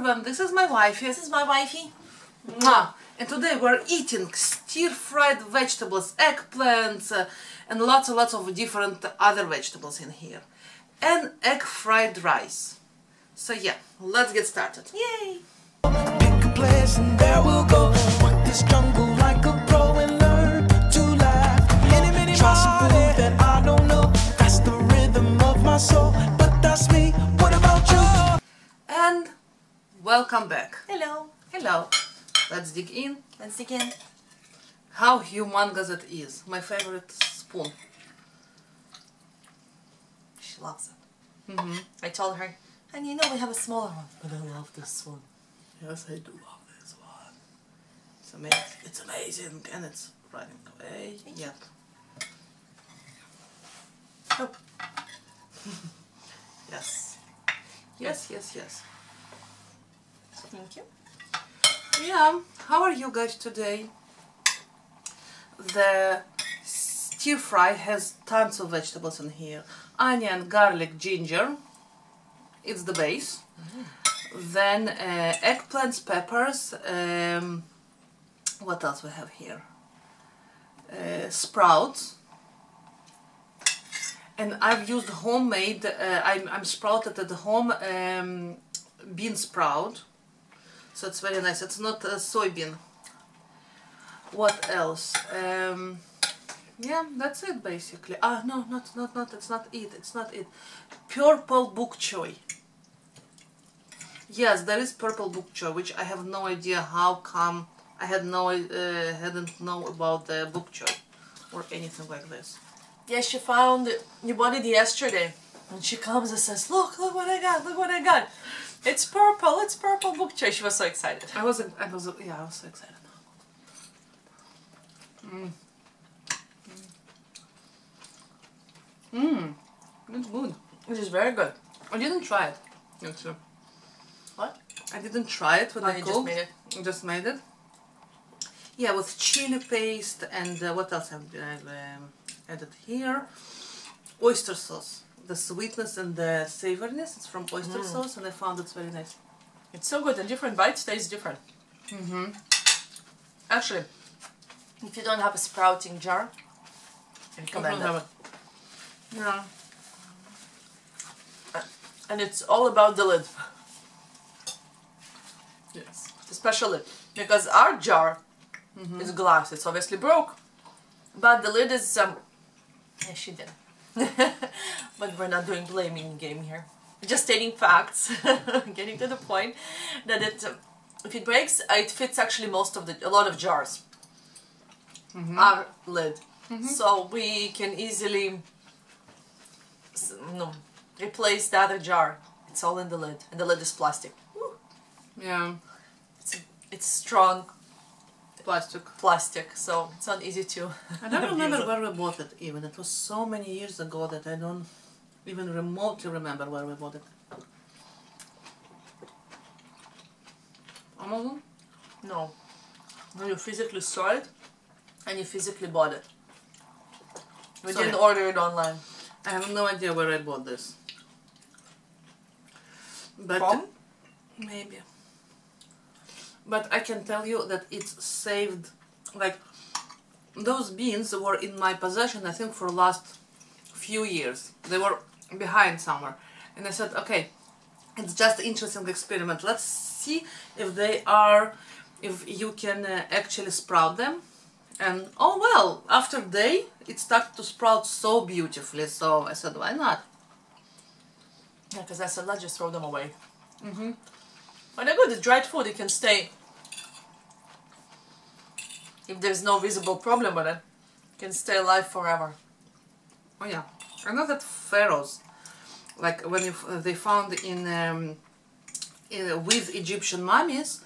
everyone, this is my wifey. This is my wifey. Mwah. And today we're eating stir-fried vegetables, eggplants, and lots and lots of different other vegetables in here. And egg fried rice. So yeah, let's get started. Yay! Pick a place and there we'll go. Walk this jungle like a pro and learn to laugh. Many try some food that I don't know. That's the rhythm of my soul. But that's me. What about you? And welcome back. Hello. Hello. Let's dig in. Let's dig in. How humongous it is. My favorite spoon. She loves it. I told her, and you know we have a smaller one, but I love this one. Yes, I do love this one. It's amazing. It's amazing. And it's running away. Yep. Oh. Yes. Yes, yes, yes. Thank you. Yeah, how are you guys today? The stir fry has tons of vegetables in here. Onion, garlic, ginger. It's the base. Then eggplants, peppers. What else we have here? Sprouts. And I've used homemade, I'm sprouted at home bean sprout. So it's very nice. It's not a soybean. What else? Yeah, that's it basically. Ah, no, not. It's not it. It's not it. Purple bok choy. Yes, there is purple bok choy, which I have no idea how come. I had hadn't know about the bok choy or anything like this. Yeah, she found, you bought it yesterday. And she comes and says, look what I got, look what I got. It's purple bok choy. She was so excited. I was so excited. It's good. Which is very good. I didn't try it. Actually. What? I didn't try it when I you cooked. just made it. I just made it. Yeah, with chili paste and what else I've added here? Oyster sauce. The sweetness and the savoriness, it's from oyster sauce, and I found it's very nice. It's so good, and different bites taste different. Actually, if you don't have a sprouting jar, I recommend it. Yeah. And it's all about the lid. Yes. The special lid. Because our jar is glass. It's obviously broke. But the lid is... yeah, she did. But we're not doing blaming game here. Just stating facts. Getting to the point that if it breaks, it fits actually a lot of jars. Our lid. So we can easily replace the other jar. It's all in the lid. And the lid is plastic. Woo. Yeah. It's strong plastic, so it's not easy to I don't remember where we bought it even. It was so many years ago that I don't even remotely remember where we bought it. Amazon? No. No, you physically saw it and you physically bought it. We didn't order it online. I have no idea where I bought this. But From? Maybe. But I can tell you that it's saved, like, those beans were in my possession, I think, for the last few years. They were behind somewhere. And I said, okay, it's just an interesting experiment. Let's see if you can actually sprout them. And, oh well, after a day, it started to sprout so beautifully. So I said, why not? Yeah, because I said, let's just throw them away. But they're good. It's dried food. It can stay. If there's no visible problem with it, it can stay alive forever. Oh yeah. I know that pharaohs, like when they found with Egyptian mummies,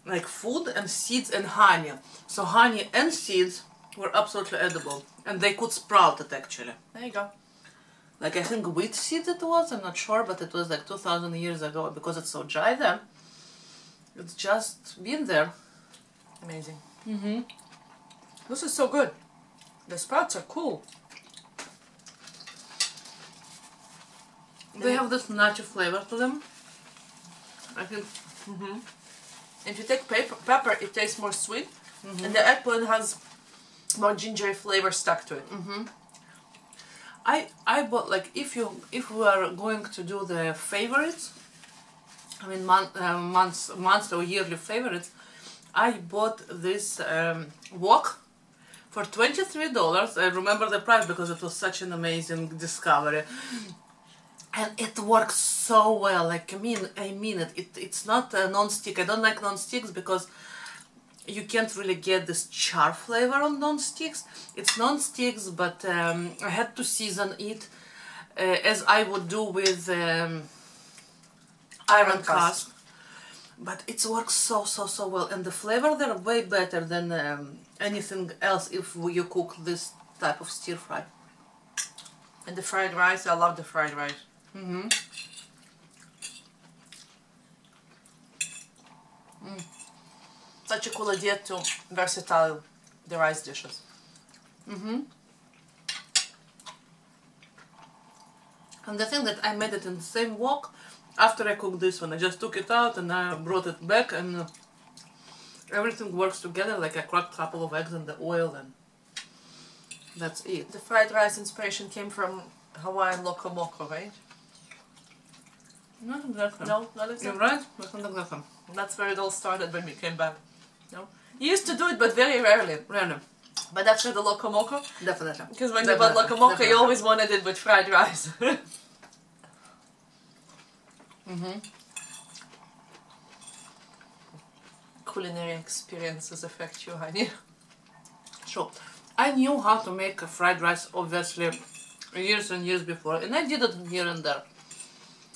like food and seeds and honey. So honey and seeds were absolutely edible. And they could sprout it actually. There you go. Like I think wheat seeds it was, I'm not sure, but it was like 2000 years ago because it's so dry then. It's just been there. Amazing. This is so good. The sprouts are cool. They have this nutty flavor to them. I think. If you take pepper, it tastes more sweet, and the eggplant has more gingery flavor stuck to it. I bought, like, if we are going to do the favorites, I mean months or yearly favorites, I bought this wok for $23. I remember the price because it was such an amazing discovery. And it works so well. Like, I mean it. It's not a non-stick. I don't like non-sticks because you can't really get this char flavor on non-sticks. It's non-sticks, but I had to season it as I would do with iron cast. But it works so well, and the flavor they're way better than anything else if you cook this type of stir fry. And the fried rice, I love the fried rice. Such a cool idea to versatile the rice dishes. And the thing that I made it in the same wok after I cooked this one. I just took it out and I brought it back, and everything works together. Like, I cracked a couple of eggs in the oil, and that's it. The fried rice inspiration came from Hawaiian loco moco, right? Not exactly. No, not exactly. You're right, but not exactly. That's where it all started when we came back. No? You used to do it, but very rarely. Rarely. But after the loco moco? Definitely. Because when you bought loco moco, you always wanted it with fried rice. Culinary experiences affect you, honey. So, I knew how to make a fried rice, obviously, years and years before, and I did it here and there.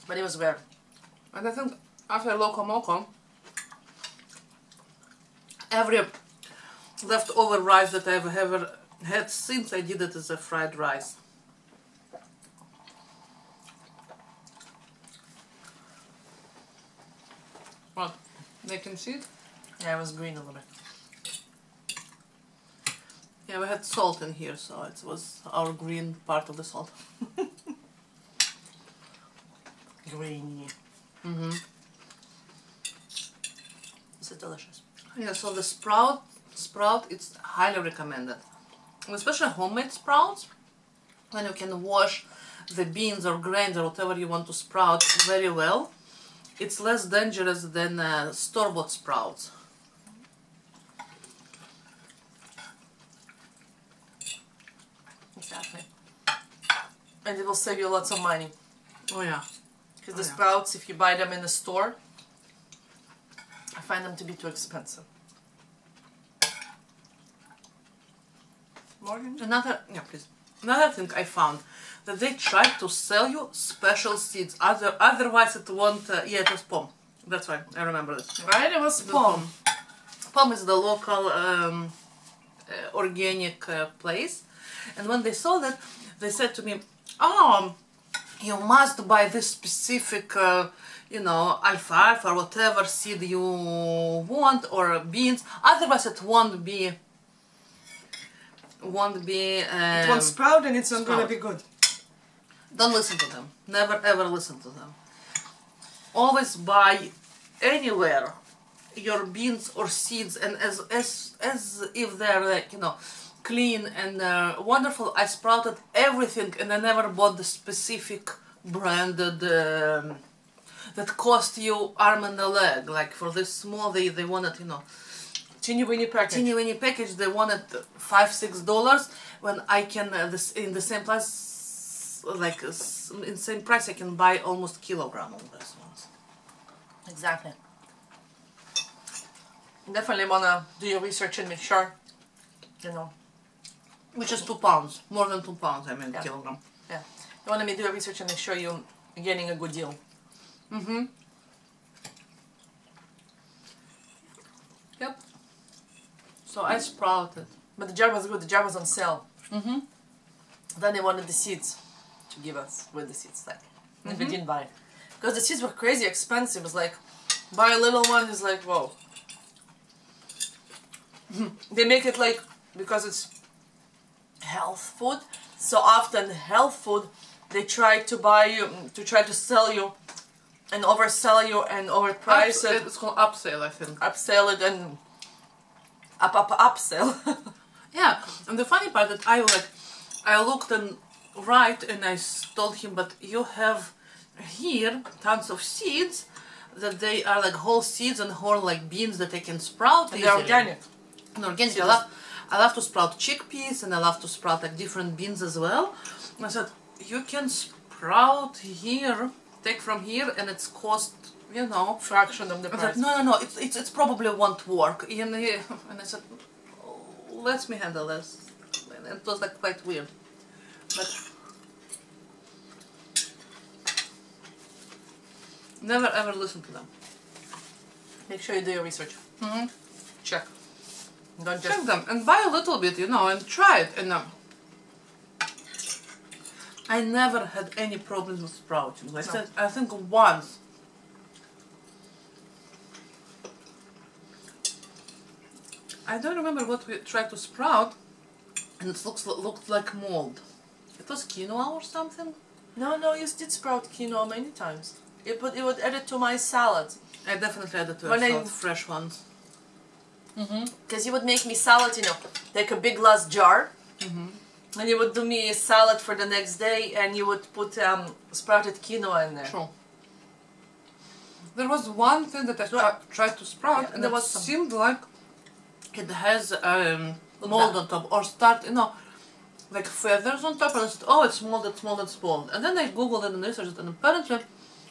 But it was rare. And I think after loco moco, every leftover rice that I've ever had since I did it is a fried rice. What? They can see it? Yeah, it was green a little bit. Yeah, we had salt in here, so it was our green part of the salt. Grainy. It's delicious. Yeah, so the sprout, it's highly recommended. Especially homemade sprouts, when you can wash the beans or grains or whatever you want to sprout very well. It's less dangerous than store-bought sprouts. Exactly. And it will save you lots of money. Oh yeah. Because the sprouts, if you buy them in the store, I find them to be too expensive. Morgan? Another thing I found, that they try to sell you special seeds. Otherwise it won't. Yeah, it was POM. That's why I remember this. Right? It was POM. POM is the local organic place, and when they sold it, they said to me, "Oh, you must buy this specific, you know, alfalfa or whatever seed you want, or beans. Otherwise, it won't be." It won't sprout, and it's not going to be good. Don't listen to them. Never ever listen to them. Always buy anywhere your beans or seeds, and as if they're, like, you know, clean and wonderful. I sprouted everything, and I never bought the specific branded that cost you arm and a leg. Like for this small, they wanted, you know, teeny weeny package. They wanted $5-6 when I can in the same price, like in the same price, I can buy almost kilogram of these ones. Exactly. Definitely wanna do your research and make sure, you know. Which is 2 pounds, more than 2 pounds. I mean, yeah. Kilogram. Yeah. You wanna do your research and make sure you're getting a good deal. Yep. So I sprouted. But the jar was good. The jar was on sale. Then they wanted the seeds to give us with the seeds, like, and we didn't buy it because the seeds were crazy expensive. It was like, buy a little one is like, whoa. They make it like, because it's health food, so often health food they try to buy you, to try to sell you and oversell you and overprice it. It's called upsell, I think. Upsell it and upsell. Yeah, and the funny part that I looked and I told him, but you have here tons of seeds that they are like whole seeds and whole like beans that they can sprout. And they're organic. And organic. I love to sprout chickpeas and I love to sprout like different beans as well. And I said, you can sprout here, take from here, and it's cost, you know, Fraction of the I price. said, no, it's probably won't work. And I said, oh, let me handle this. And it was like quite weird. But never ever listen to them. Make sure you do your research. Check. Don't just Check them and buy a little bit, you know, and try it. And I never had any problems with sprouting. I think once. I don't remember what we tried to sprout, and it looked like mold. It was quinoa or something. No, you did sprout quinoa many times. It would add it to my salad. I definitely added to When I- salad, fresh ones. Because you would make me salad, you know, like a big glass jar. And you would do me a salad for the next day and you would put sprouted quinoa in there. True. There was one thing that I tried to sprout, Yeah, and there it was some. seemed like it has mold that. on top, or you know, like feathers on top, and I said, oh, it's mold, it's mold, it's mold. And then I googled it and researched it, and apparently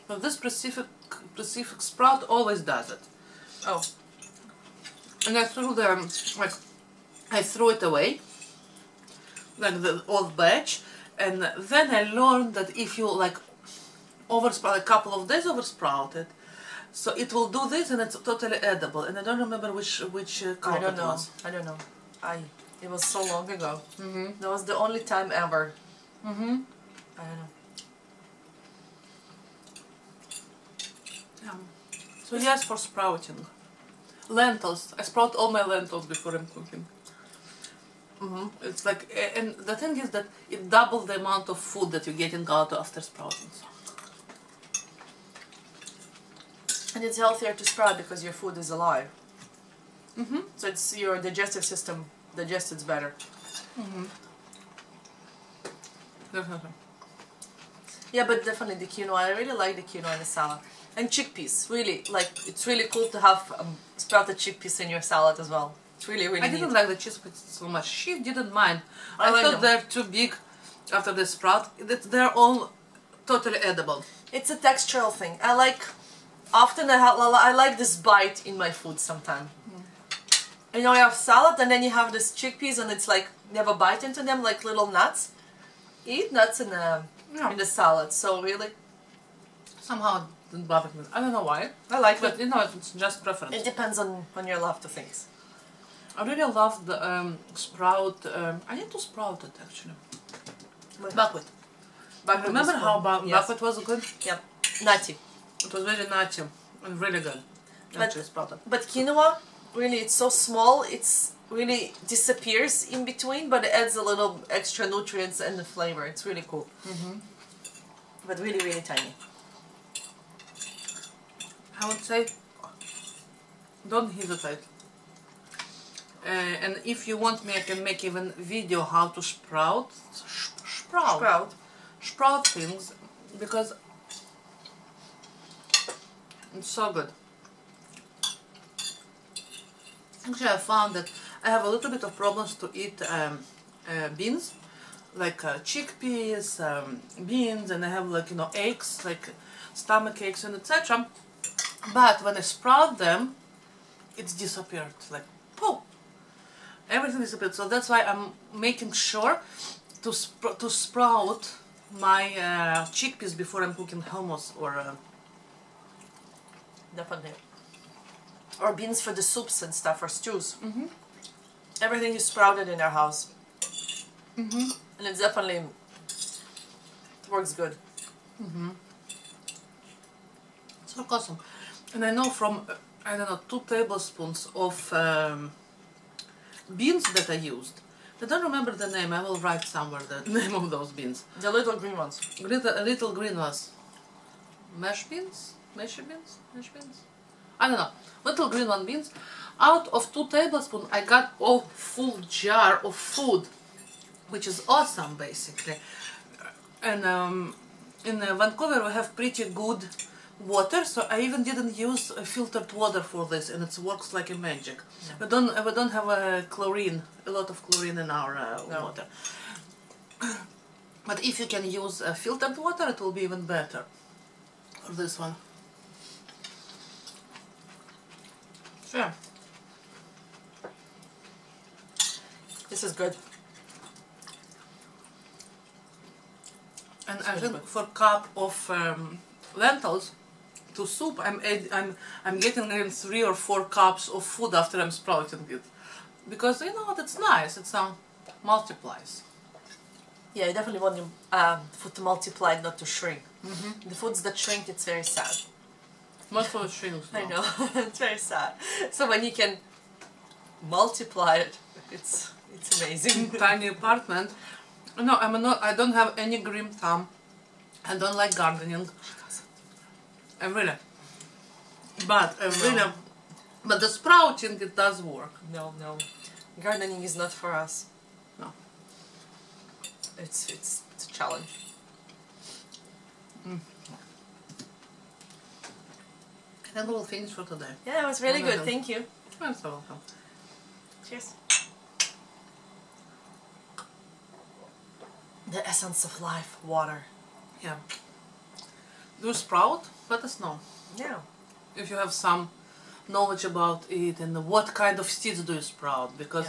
this specific sprout always does it. Oh. And I threw it away, like the old batch, and then I learned that if you like oversprout a couple of days oversprout it, so it will do this and it's totally edible. And I don't remember which crop I don't it know. was. I don't know. It was so long ago. That was the only time ever. I don't know. Yeah. So yes, for sprouting. Lentils. I sprout all my lentils before I'm cooking. It's like, and the thing is that it doubles the amount of food that you're getting out after sprouting. So. And it's healthier to sprout because your food is alive. So it's your digestive system digests it better. Definitely. Yeah, but definitely the quinoa. I really like the quinoa in the salad. And chickpeas, really, like, it's really cool to have sprouted chickpeas in your salad as well. It's really, really I didn't neat. like the chickpeas so much. She didn't mind. I I like thought them. they're too big after they sprout. They're all totally edible. It's a textural thing. I like this bite in my food sometimes. You know, you have salad and then you have this chickpeas and it's like, you have a bite into them like little nuts. You eat nuts in the salad, so really... Somehow it didn't bother me. I don't know why. I like But it. you know, it's just preference. It depends on your love to things. I really love the sprout. I need to sprout it actually. Buckwheat. Remember how buckwheat was good? Yep. Nutty. It was very nutty and really good. Actually sprouted. But quinoa, really, it's so small, it's really disappears in between, but it adds a little extra nutrients and the flavor. It's really cool. But really, really tiny. I would say don't hesitate. And if you want me, I can make even video how to sprout things, because it's so good. Actually, I found that I have a little bit of problems to eat beans, like chickpeas, beans, and I have like, you know, aches, like stomach aches and etc. But when I sprout them, it's disappeared, like poof, everything disappeared. So that's why I'm making sure to sprout my chickpeas before I'm cooking hummus or Definitely. Or beans for the soups and stuff, or stews. Everything is sprouted in our house. And it's definitely, it works good. so awesome. And I know from I don't know 2 tablespoons of beans that I used. I don't remember the name. I will write somewhere the name of those beans. The little green ones. Little green ones. Mash beans? Mashed beans? I don't know. Little green one beans. Out of 2 tablespoons, I got a full jar of food, which is awesome, basically. And in Vancouver, we have pretty good water, so I even didn't use filtered water for this, and it works like a magic. We don't have a lot of chlorine in our water. But if you can use filtered water, it will be even better for this one. Sure. This is good. And I think for a cup of lentils to soup, I'm getting in 3 or 4 cups of food after I'm sprouting it, because you know what, it's nice. It multiplies. Yeah, you definitely want your food to multiply, not to shrink. The foods that shrink, it's very sad. Most of it shrinks. I know, it's very sad. So when you can multiply it, it's amazing. Tiny apartment. No, I don't have any green thumb. I don't like gardening. But the sprouting, it does work. No, gardening is not for us. No. It's a challenge. I think we'll finish for today. Yeah, it was really good. Thank you. You're so welcome. Cheers. The essence of life, water. Yeah. Do you sprout? Let us know. Yeah. If you have some knowledge about it and what kind of seeds do you sprout, because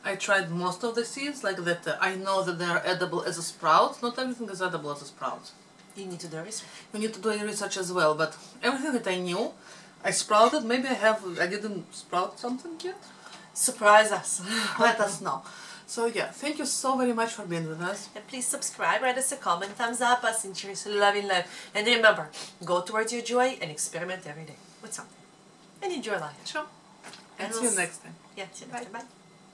I tried most of the seeds like that. I know that they are edible as a sprout. Not everything is edible as a sprout. You need to do research. You need to do research as well, but everything that I knew, I sprouted. Maybe I didn't sprout something yet. Surprise us. Let us know. So yeah, thank you so very much for being with us. And please subscribe, write us a comment, thumbs up us, and cheers to loving life. And remember, go towards your joy and experiment every day with something. And enjoy life. Sure. And And see we'll you next time. Yeah, see you next time. Bye.